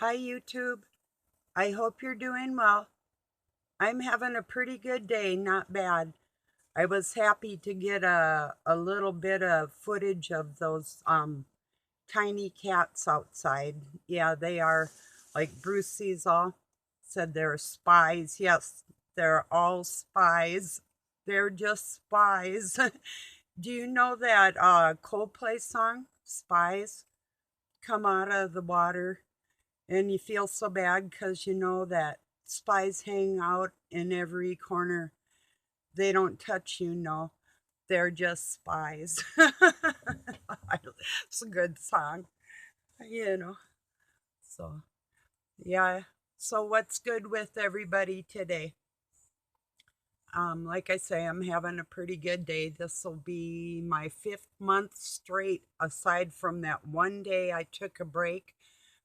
Hi, YouTube. I hope you're doing well. I'm having a pretty good day, not bad. I was happy to get a little bit of footage of those tiny cats outside. Yeah, they are, like Bruce Seasall said, they're spies. Yes, they're all spies. They're just spies. Do you know that Coldplay song, Spies? Come out of the water. And you feel so bad because you know that spies hang out in every corner. They don't touch you, no. They're just spies. It's a good song, you know. So, yeah. So, what's good with everybody today? Like I say, I'm having a pretty good day. This will be my fifth month straight, aside from that one day I took a break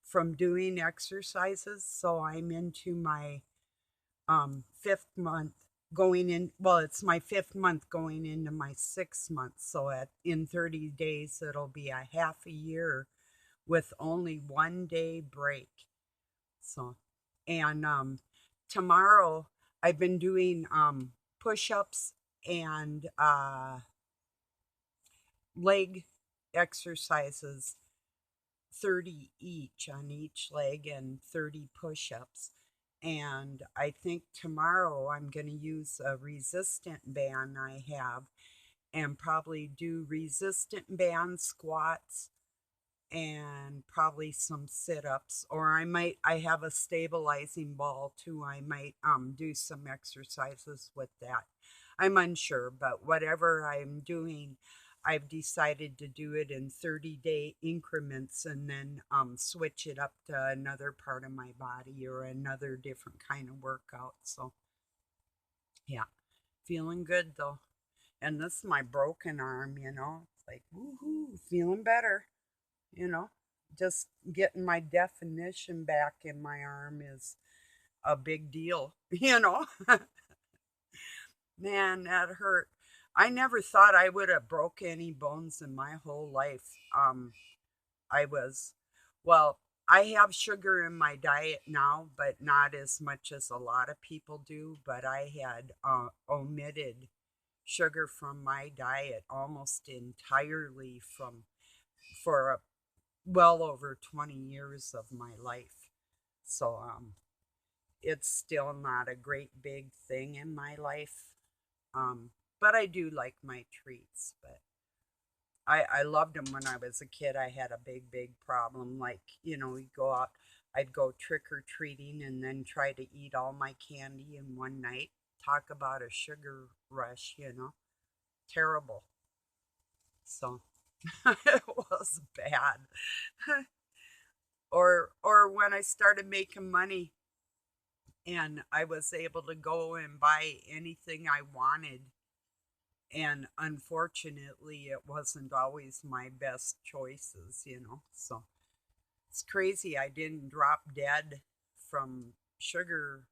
from doing exercises. So, I'm into my fifth month going in. Well, it's my fifth month going into my sixth month. So at in 30 days it'll be a half a year with only one day break. So and tomorrow I've been doing push-ups and leg exercises, 30 each on each leg and 30 push-ups. And I think tomorrow I'm going to use a resistant band I have and probably do resistant band squats and probably some sit-ups, or I have a stabilizing ball too. I might do some exercises with that. I'm unsure, but whatever I'm doing, I've decided to do it in 30-day increments and then switch it up to another part of my body or another different kind of workout. So yeah, feeling good though. And this is my broken arm, It's like woohoo, feeling better you know just getting my definition back in my arm is a big deal. Man, that hurt. I never thought I would have broke any bones in my whole life. I was well, I have sugar in my diet now, but not as much as a lot of people do. But I had omitted sugar from my diet almost entirely from for well over 20 years of my life. So it's still not a great big thing in my life. Um, but I do like my treats. But I loved them when I was a kid. I had a big problem. Like, we'd go out, I'd go trick or treating and then try to eat all my candy in one night. Talk about a sugar rush. Terrible. So it was bad. Or when I started making money and I was able to go and buy anything I wanted. And unfortunately, it wasn't always my best choices. So it's crazy. I didn't drop dead from sugar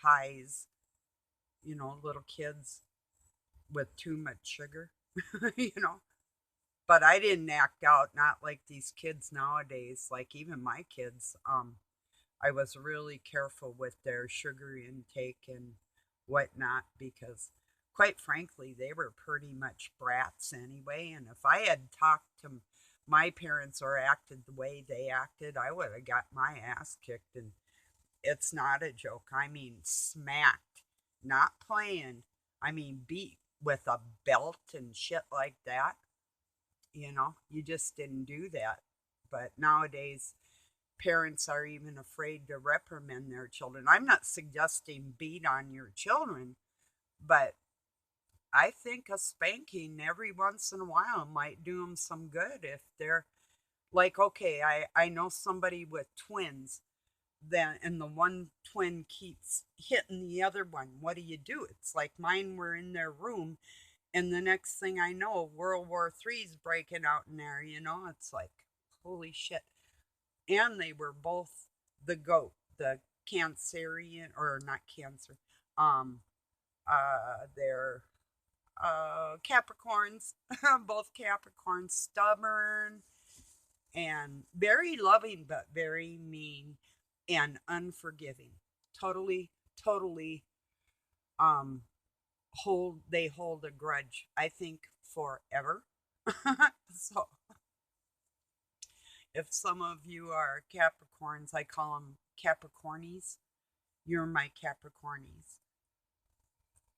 highs, little kids with too much sugar, you know. But I didn't act out, not like these kids nowadays, like even my kids. I was really careful with their sugar intake and whatnot because, quite frankly, they were pretty much brats anyway. And if I had talked to my parents or acted the way they acted, I would have got my ass kicked. And it's not a joke. I mean, smacked, not playing. I mean, beat with a belt and shit like that. You just didn't do that. But nowadays, parents are even afraid to reprimand their children. I'm not suggesting beat on your children, but I think a spanking every once in a while might do them some good if they're like, okay, I know somebody with twins, then and the one twin keeps hitting the other one. What do you do? It's like mine were in their room, and the next thing I know, World War III is breaking out in there. It's like, holy shit. And they were both the goat, the Cancerian, or not Cancer. Um, they're Capricorns, both Capricorns, stubborn and very loving but very mean. and unforgiving. Totally, totally um hold a grudge, I think, forever. So if some of you are Capricorns, I call them Capricornies. You're my Capricornies.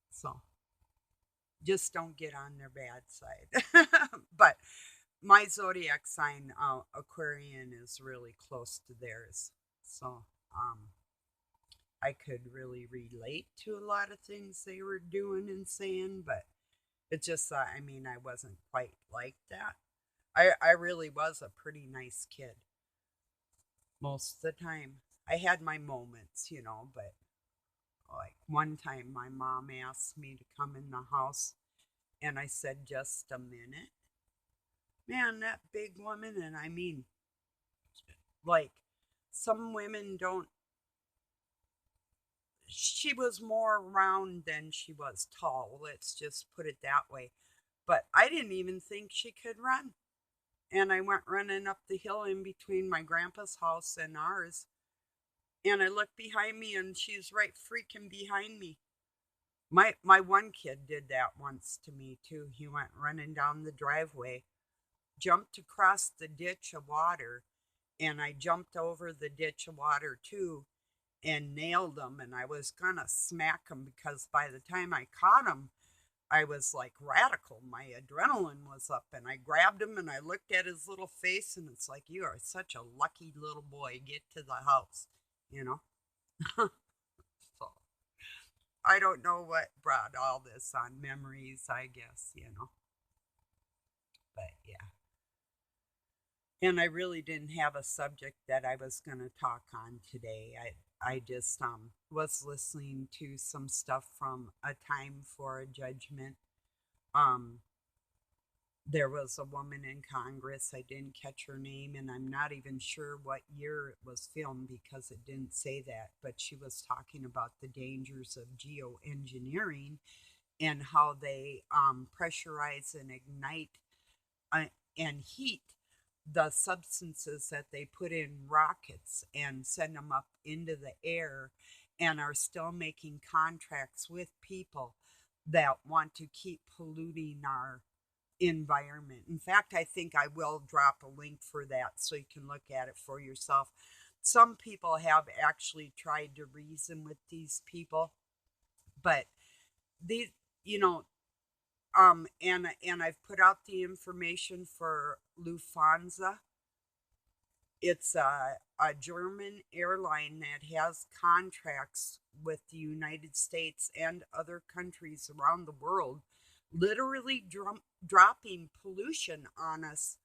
So just don't get on their bad side. But my zodiac sign, Aquarian, is really close to theirs. So I could really relate to a lot of things they were doing and saying, but it just, I mean, I wasn't quite like that. I really was a pretty nice kid most of the time. I had my moments, but like one time my mom asked me to come in the house and I said, just a minute. Man, that big woman, and I mean, like, some women don't, she was more round than she was tall. Let's just put it that way. But I didn't even think she could run. And I went running up the hill in between my grandpa's house and ours. And I looked behind me and she's right freaking behind me. My one kid did that once to me too. He went running down the driveway, jumped across the ditch of water, and I jumped over the ditch of water too and nailed him. And I was gonna smack him because by the time I caught him, I was like radical. My adrenaline was up, and I grabbed him and I looked at his little face, and it's like, you are such a lucky little boy. Get to the house, you know? So I don't know what brought all this on, memories, I guess. But yeah. And I really didn't have a subject that I was going to talk on today. I just was listening to some stuff from A Time for a Judgment. Um, there was a woman in Congress. I didn't catch her name, and I'm not even sure what year it was filmed because it didn't say that. But she was talking about the dangers of geoengineering and how they pressurize and ignite uh, and heat the substances that they put in rockets and send them up into the air, and are still making contracts with people that want to keep polluting our environment. In fact, I think I will drop a link for that so you can look at it for yourself. Some people have actually tried to reason with these people, but these, you know, and I've put out the information for Lufthansa. It's a German airline that has contracts with the United States and other countries around the world, literally dropping pollution on us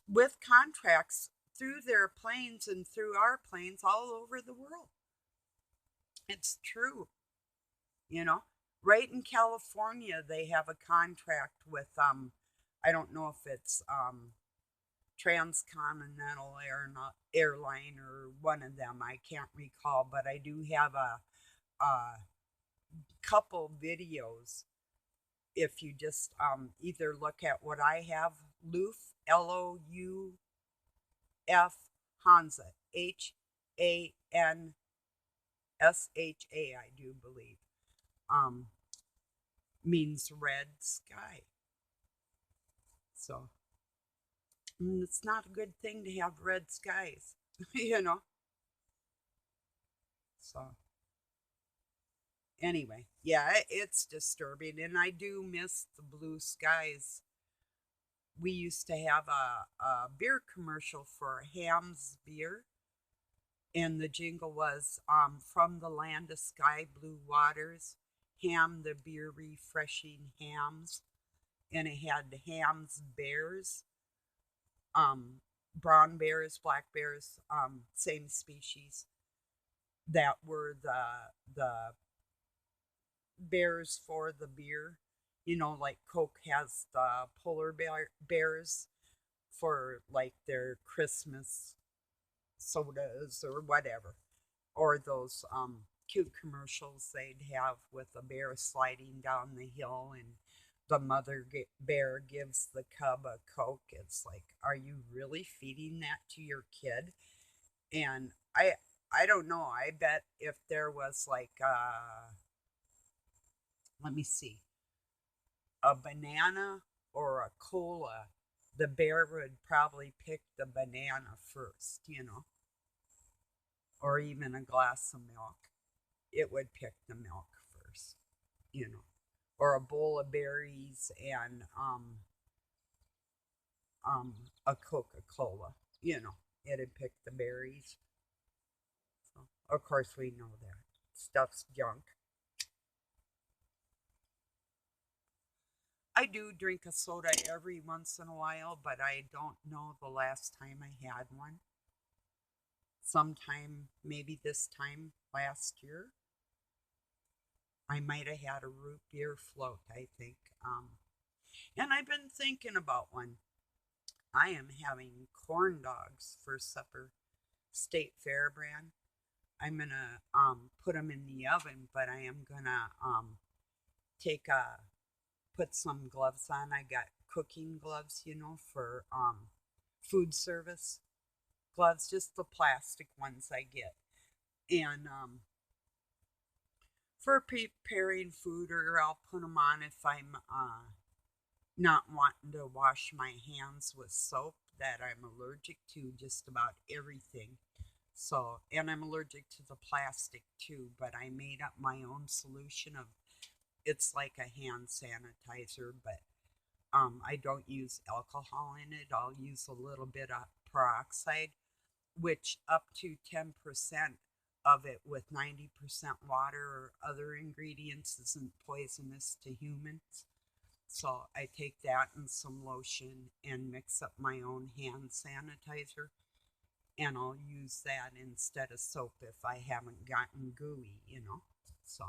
with contracts through their planes and through our planes all over the world. It's true, you know. Right in California, they have a contract with I don't know if it's Transcontinental Airline or one of them. I can't recall, but I do have a couple videos. If you just either look at what I have, Loof, Louf, Hansa, Hansha, I do believe, um, means red sky. So it's not a good thing to have red skies, you know. So anyway, yeah, it's disturbing, and I do miss the blue skies. We used to have a beer commercial for Ham's beer, and the jingle was from the land of sky blue waters, Ham the beer refreshing hams, and it had Ham's bears, um, brown bears, black bears, same species, that were the bears for the beer. Like Coke has the bears for like their Christmas sodas or whatever, or those cute commercials they'd have with a bear sliding down the hill and the mother bear gives the cub a Coke. It's like, are you really feeding that to your kid? And I don't know. I bet if there was like let me see, a banana or a cola, the bear would probably pick the banana first, or even a glass of milk. It would pick the milk first, you know, or a bowl of berries and um a Coca-Cola, it'd pick the berries. So of course we know that stuff's junk. I do drink a soda every once in a while, but I don't know the last time I had one. Sometime, maybe this time last year, I might have had a root beer float, I think. And I've been thinking about one. I am having corn dogs for supper, State Fair brand. I'm gonna put them in the oven, but I am gonna take a put some gloves on. I got cooking gloves, for food service gloves, just the plastic ones I get. And for preparing food, or I'll put them on if I'm not wanting to wash my hands with soap that I'm allergic to just about everything. So, and I'm allergic to the plastic too, but I made up my own solution of it's like a hand sanitizer, but I don't use alcohol in it. I'll use a little bit of peroxide, which up to 10% of it with 90% water or other ingredients isn't poisonous to humans. So I take that and some lotion and mix up my own hand sanitizer. And I'll use that instead of soap if I haven't gotten gooey. So,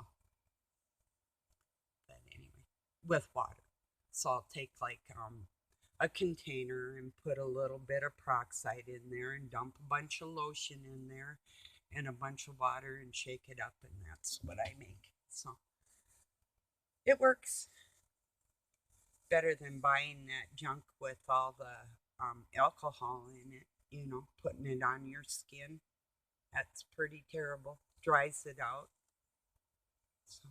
but anyway, with water. So I'll take like a container and put a little bit of peroxide in there and dump a bunch of lotion in there and a bunch of water and shake it up, and that's what I make. So it works better than buying that junk with all the alcohol in it, putting it on your skin. That's pretty terrible. Dries it out. So,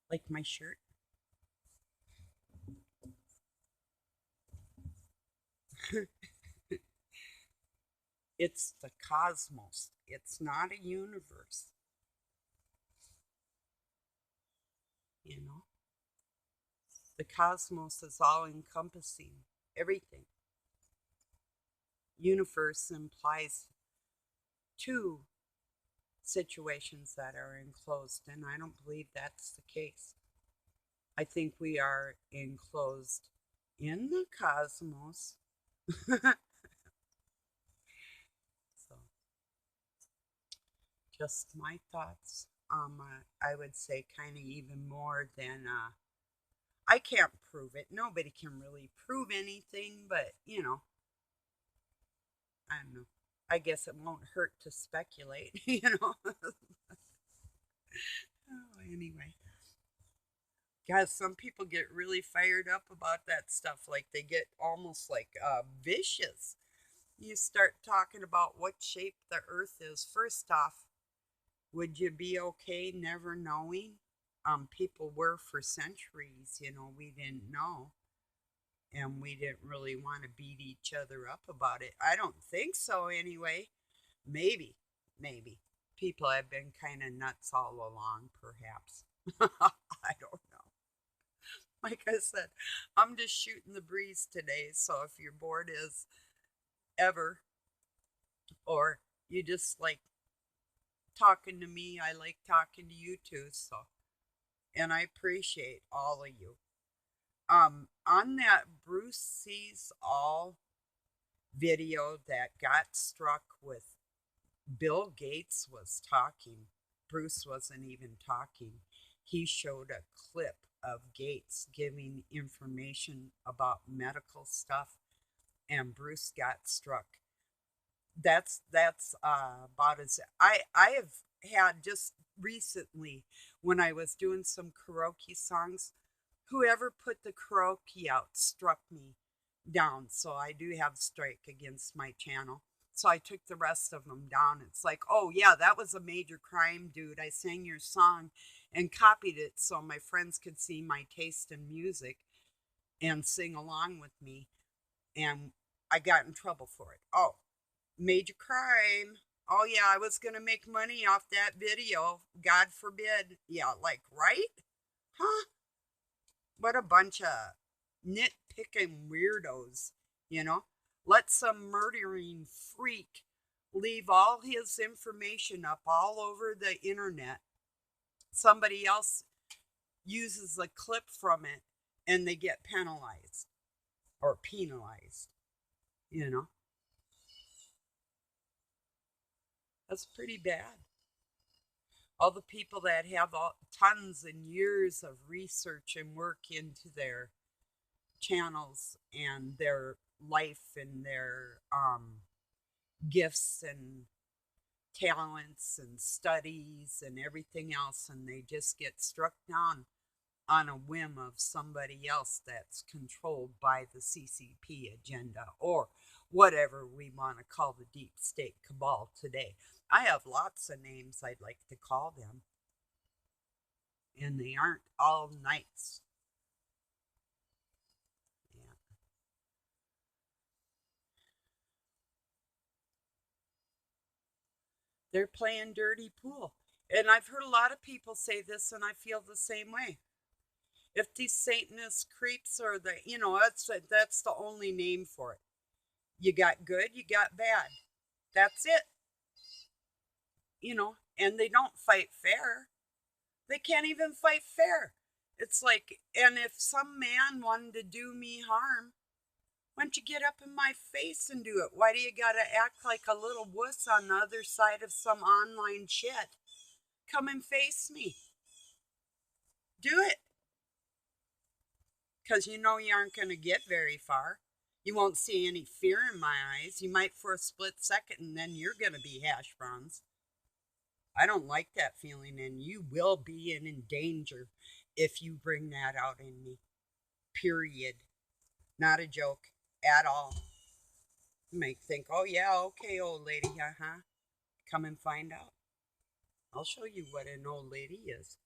like my shirt. It's the cosmos. It's not a universe, you know? The cosmos is all encompassing, everything. Universe implies two situations that are enclosed, and I don't believe that's the case. I think we are enclosed in the cosmos. So, just my thoughts. I would say kind of even more than I can't prove it. Nobody can really prove anything, but I don't know. I guess it won't hurt to speculate, Oh, anyway, guys, some people get really fired up about that stuff. Like they get almost like vicious. You start talking about what shape the earth is. First off, would you be okay never knowing? People were for centuries, we didn't know. And we didn't really want to beat each other up about it. I don't think so, anyway. Maybe, maybe. People have been kind of nuts all along, perhaps. I don't know. Like I said, I'm just shooting the breeze today. So if you're bored as ever, or you just like talking to me, I like talking to you too. So, and I appreciate all of you. On that Bruce Sees All video that got struck with Bill Gates was talking, Bruce wasn't even talking. He showed a clip of Gates giving information about medical stuff, and Bruce got struck. That's about as I have had just recently when I was doing some karaoke songs. Whoever put the karaoke out struck me down. So I do have strike against my channel. So I took the rest of them down. It's like, oh yeah, that was a major crime, dude. I sang your song and copied it so my friends could see my taste in music and sing along with me. And I got in trouble for it. Oh, major crime. Oh yeah, I was gonna make money off that video. God forbid. Yeah, like, right? Huh? What a bunch of nitpicking weirdos, you know? Let some murdering freak leave all his information up all over the internet. Somebody else uses a clip from it and they get penalized or penalized, you know? That's pretty bad. All the people that have tons and years of research and work into their channels and their life and their gifts and talents and studies and everything else, and they just get struck down on a whim of somebody else that's controlled by the CCP agenda or whatever we want to call the deep state cabal today. I have lots of names I'd like to call them, and they aren't all nice. Yeah. They're playing dirty pool. And I've heard a lot of people say this, and I feel the same way. If these Satanist creeps are the, that's the only name for it. You got good, you got bad. That's it. And they don't fight fair. They can't even fight fair. It's like, and if some man wanted to do me harm, why don't you get up in my face and do it? Why do you gotta act like a little wuss on the other side of some online shit? Come and face me. Do it. Because you know you aren't going to get very far. You won't see any fear in my eyes. You might for a split second, and then you're going to be hash browns. I don't like that feeling, and you will be in danger if you bring that out in me. Period. Not a joke at all. You might think, oh, yeah, okay, old lady, come and find out. I'll show you what an old lady is.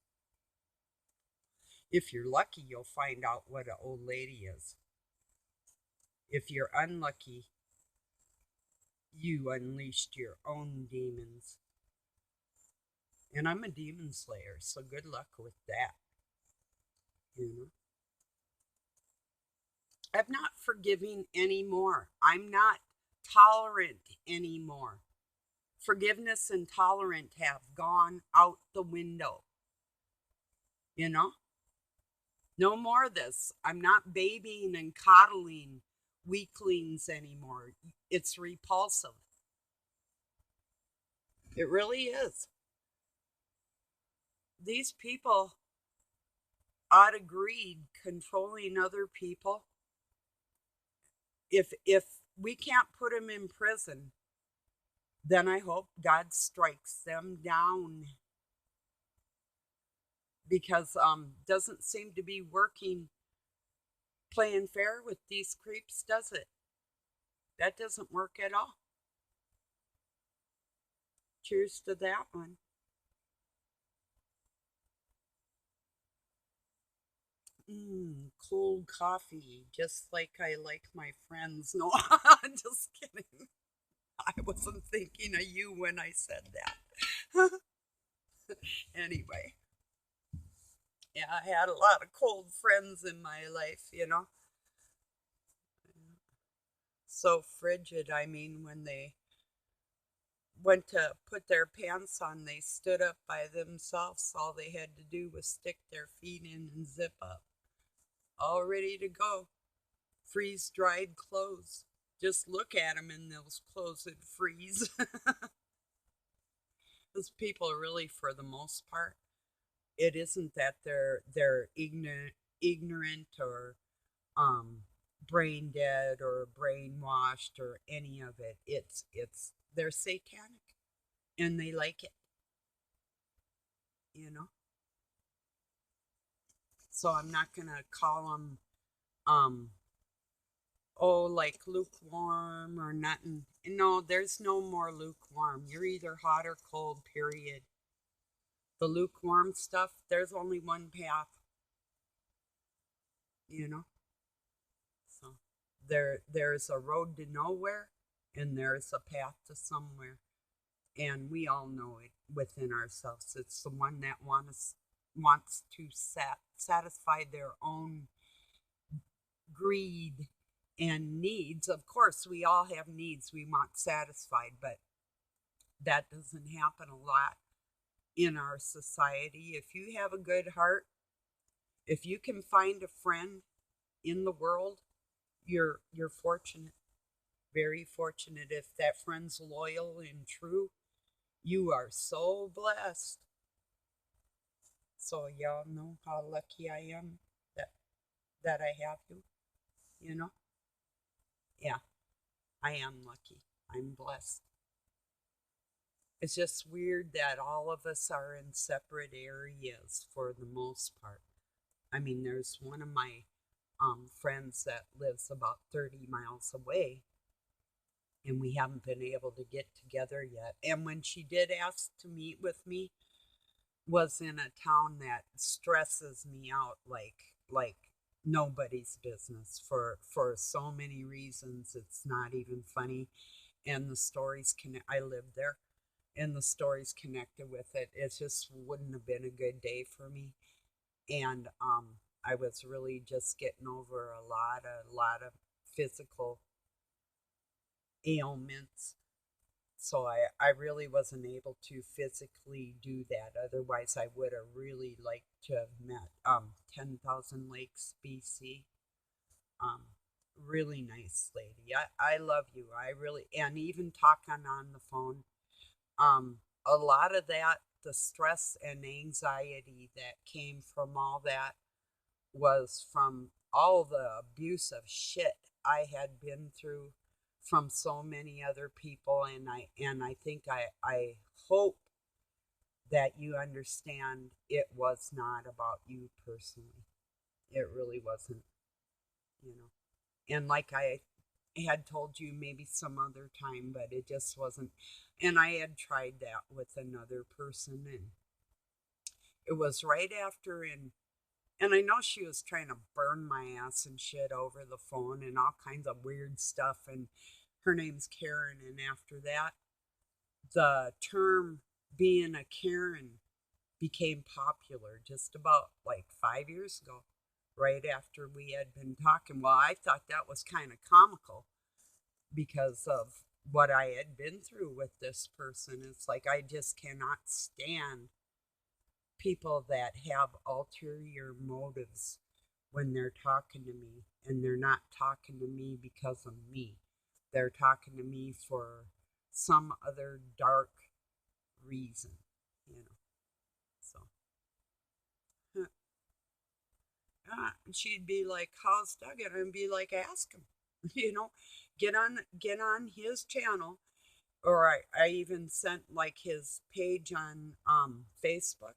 If you're lucky, you'll find out what an old lady is. If you're unlucky, you unleashed your own demons. And I'm a demon slayer, so good luck with that. You know? I'm not forgiving anymore. I'm not tolerant anymore. Forgiveness and tolerant have gone out the window. You know? No more of this. I'm not babying and coddling weaklings anymore. It's repulsive. It really is. These people ought to greed controlling other people. If we can't put them in prison, then I hope God strikes them down, because doesn't seem to be working playing fair with these creeps, does it? That doesn't work at all. Cheers to that one. Cold coffee, just like I like my friends. No, just kidding. I wasn't thinking of you when I said that. Anyway, yeah, I had a lot of cold friends in my life. So frigid. I mean, when they went to put their pants on, they stood up by themselves. All they had to do was stick their feet in and zip up. All ready to go. Freeze dried clothes. Just look at them in those clothes would freeze. Those people are really, for the most part, it isn't that they're ignorant or um brain dead or brainwashed or any of it. It's they're satanic and they like it, you know. So I'm not gonna call them um Oh, like lukewarm or nothing. No, there's no more lukewarm. You're either hot or cold, period. The lukewarm stuff, there's only one path, you know? So there's a road to nowhere and there's a path to somewhere. And we all know it within ourselves. It's the one that wants to satisfy their own greed and needs. Of course, we all have needs we want satisfied, but that doesn't happen a lot in our society. If you have a good heart, if you can find a friend in the world, you're fortunate, very fortunate. If that friend's loyal and true, you are so blessed. So y'all know how lucky I am that I have you, you know? Yeah, I am lucky. I'm blessed. It's just weird that all of us are in separate areas for the most part. I mean, there's one of my friends that lives about 30 miles away, and we haven't been able to get together yet. And when she did ask to meet with me, was in a town that stresses me out like nobody's business for so many reasons. It's not even funny, and the stories can. I lived there, and the stories connected with it. It just wouldn't have been a good day for me, and I was really just getting over a lot of physical ailments. So I really wasn't able to physically do that. Otherwise, I would have really liked to have met 10,000 Lakes, BC. Um, really nice lady. I love you. I really, and even talking on the phone, a lot of that, the stress and anxiety that came from all that was from all the abusive shit I had been through from so many other people, and I think I hope that you understand it was not about you personally. It really wasn't, you know. And like I had told you maybe some other time, but it just wasn't. And I had tried that with another person, and it was right after, and I know she was trying to burn my ass and shit over the phone and all kinds of weird stuff. And her name's Karen. And after that, the term being a Karen became popular just about like 5 years ago, right after we had been talking. Well, I thought that was kind of comical because of what I had been through with this person. It's like I just cannot stand people that have ulterior motives when they're talking to me, and they're not talking to me because of me. They're talking to me for some other dark reason, you know. So she'd be like, "How's Doug?" And I'd be like, "Ask him." You know, get on his channel, or I even sent like his page on Facebook.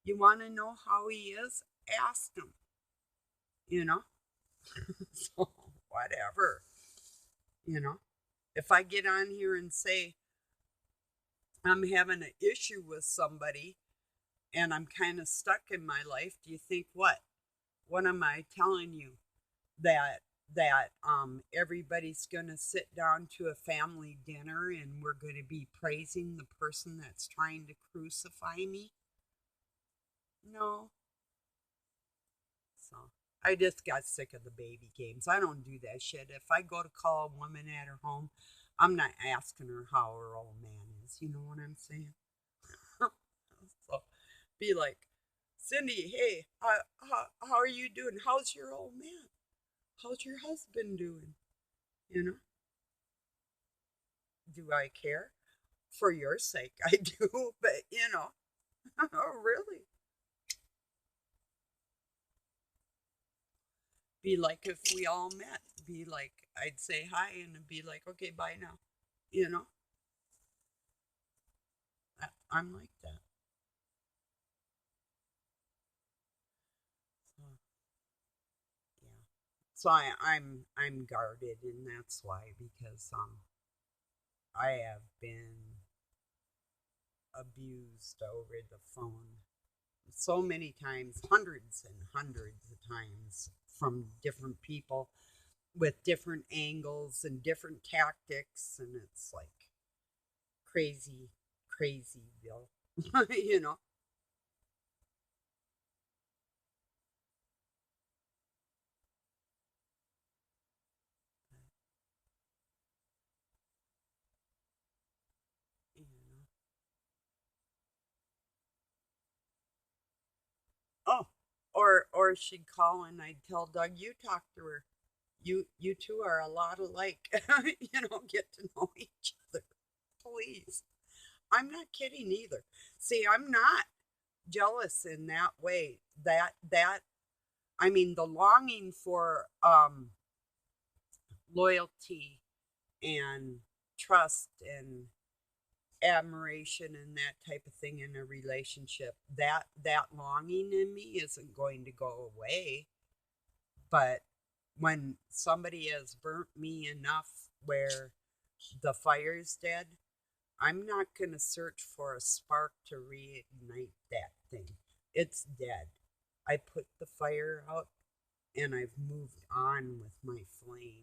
You want to know how he is? Ask him. You know, so whatever. You know, if I get on here and say I'm having an issue with somebody and I'm kind of stuck in my life, do you think what? What am I telling you? That everybody's going to sit down to a family dinner and we're going to be praising the person that's trying to crucify me? No. So I just got sick of the baby games. I don't do that shit. If I go to call a woman at her home, I'm not asking her how her old man is. You know what I'm saying? So be like, Cindy, hey, how are you doing? How's your old man? How's your husband doing? You know, do I care? For your sake, I do, but oh, really? Be like if we all met, be like, I'd say hi and it'd be like, okay, bye now. You know, I'm like that. So, yeah. So I'm guarded, and that's why, because I have been abused over the phone so many times, hundreds and hundreds of times, from different people with different angles and different tactics, and it's like crazy, crazy, Bill. you know. You know. Oh, or she'd call and I'd tell Doug, you talk to her. You two are a lot alike. Get to know each other. Please. I'm not kidding either. See, I'm not jealous in that way. That I mean, the longing for loyalty and trust and admiration and that type of thing in a relationship, that longing in me isn't going to go away. But when somebody has burnt me enough where the fire's dead, I'm not going to search for a spark to reignite that thing. It's dead. I put the fire out and I've moved on with my flame.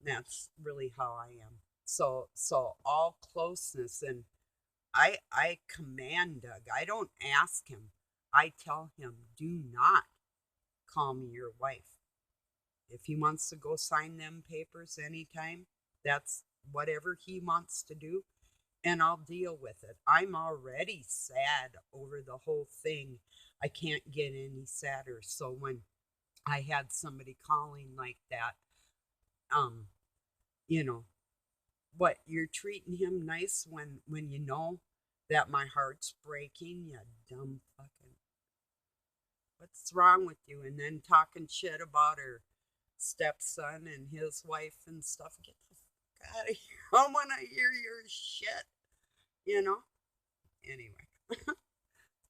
That's really how I am. So all closeness, and I command Doug. I don't ask him. I tell him, do not call me your wife. If he wants to go sign them papers anytime, that's whatever he wants to do, and I'll deal with it. I'm already sad over the whole thing. I can't get any sadder. So when I had somebody calling like that, um, you know, what, you're treating him nice when you know that my heart's breaking, you dumb fucking, what's wrong with you? And then talking shit about her stepson and his wife and stuff. Get the fuck out of here. I want to hear your shit, you know? Anyway,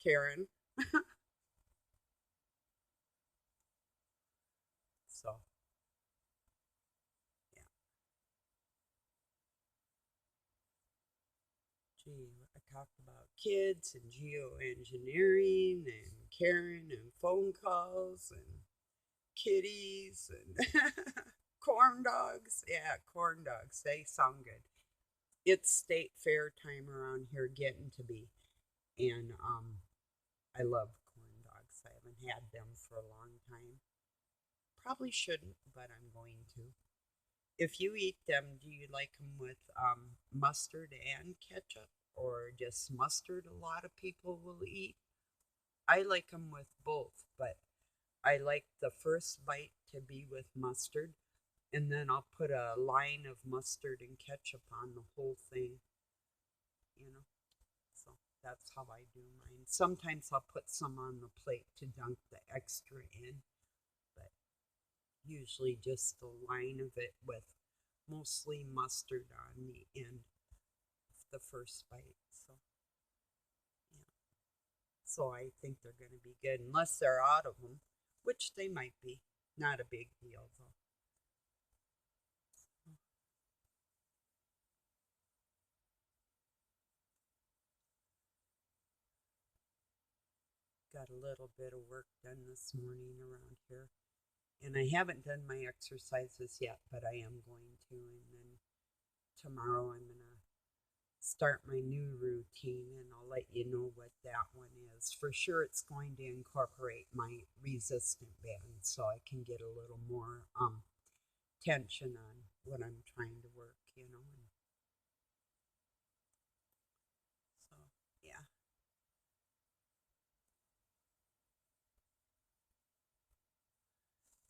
Karen. So, yeah. Gee, I talked about kids and geoengineering and Karen and phone calls and kitties and corn dogs. Yeah, corn dogs. They sound good. It's state fair time around here getting to be. And I love corn dogs. I haven't had them for a long time. Probably shouldn't, but I'm going to. If you eat them, do you like them with mustard and ketchup, or just mustard? A lot of people will eat. I like them with both, but I like the first bite to be with mustard, and then I'll put a line of mustard and ketchup on the whole thing, you know. So that's how I do mine. Sometimes I'll put some on the plate to dunk the extra in, but usually just the line of it with mostly mustard on the end of the first bite. So, yeah. So I think they're going to be good unless they're out of them, which they might be. Not a big deal though. Got a little bit of work done this morning around here. And I haven't done my exercises yet, but I am going to. And then tomorrow I'm going to start my new routine, and I'll let you know what that one is. For sure, it's going to incorporate my resistant band so I can get a little more tension on what I'm trying to work. And so, yeah.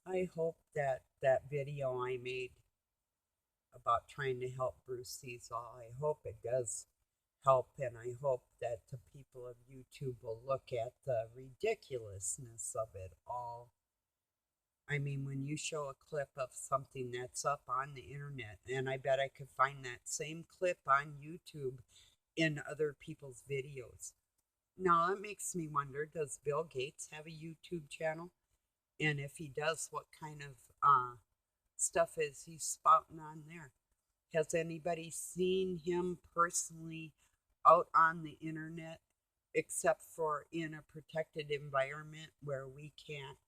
I hope that that video I made about trying to help Bruce Seasall, I hope it does help, and I hope that the people of YouTube will look at the ridiculousness of it all. I mean, when you show a clip of something that's up on the internet, and I bet I could find that same clip on YouTube in other people's videos. Now, that makes me wonder, does Bill Gates have a YouTube channel? And if he does, what kind of stuff is he spouting on there? Has anybody seen him personally out on the internet except for in a protected environment where we can't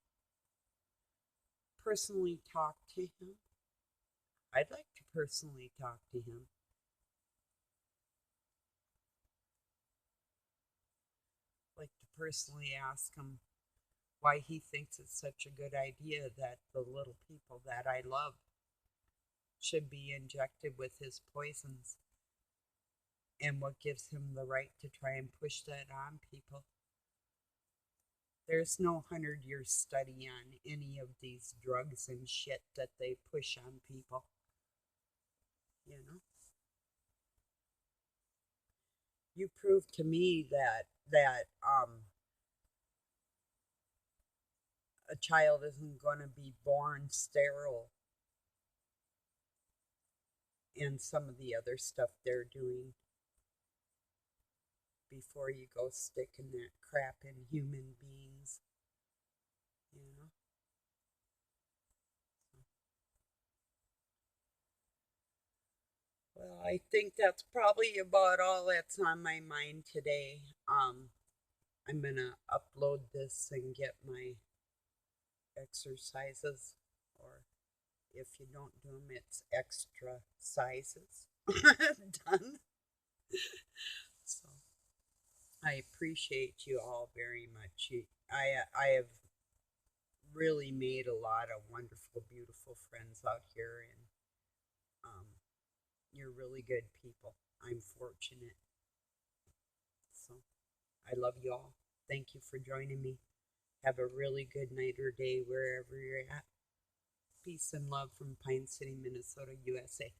personally talk to him? I'd like to personally talk to him. Like to personally ask him why he thinks it's such a good idea that the little people that I love should be injected with his poisons, and what gives him the right to try and push that on people. There's no 100-year study on any of these drugs and shit that they push on people, you know? You prove to me that a child isn't going to be born sterile and some of the other stuff they're doing before you go sticking that crap in human beings, you know? Well, I think that's probably about all that's on my mind today. I'm gonna upload this and get my exercises, or if you don't do them, it's extra sizes done. So I appreciate you all very much. I have really made a lot of wonderful, beautiful friends out here, and um, you're really good people. I'm fortunate. So I love you all. Thank you for joining me. Have a really good night or day wherever you're at. Peace and love from Pine City, Minnesota, USA.